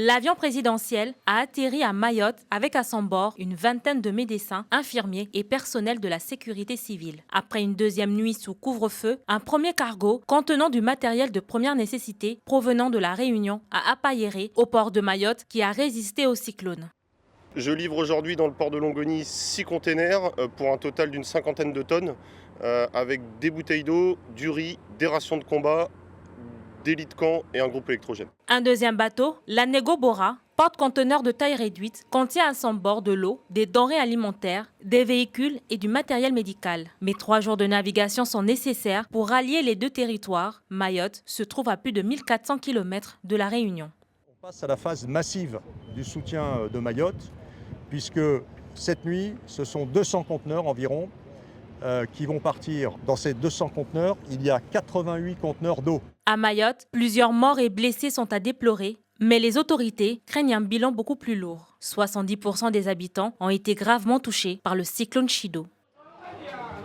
L'avion présidentiel a atterri à Mayotte avec à son bord une vingtaine de médecins, infirmiers et personnels de la sécurité civile. Après une deuxième nuit sous couvre-feu, un premier cargo contenant du matériel de première nécessité provenant de la Réunion a appailléré au port de Mayotte qui a résisté au cyclone. Je livre aujourd'hui dans le port de Longoni 6 containers pour un total d'une cinquantaine de tonnes avec des bouteilles d'eau, du riz, des rations de combat, des lits de camp et un groupe électrogène. Un deuxième bateau, la Nego Bora, porte-conteneur de taille réduite, contient à son bord de l'eau, des denrées alimentaires, des véhicules et du matériel médical. Mais 3 jours de navigation sont nécessaires pour rallier les deux territoires. Mayotte se trouve à plus de 1400 km de la Réunion. On passe à la phase massive du soutien de Mayotte, puisque cette nuit, ce sont 200 conteneurs environ qui vont partir. Dans ces 200 conteneurs, il y a 88 conteneurs d'eau. À Mayotte, plusieurs morts et blessés sont à déplorer, mais les autorités craignent un bilan beaucoup plus lourd. 70% des habitants ont été gravement touchés par le cyclone Chido.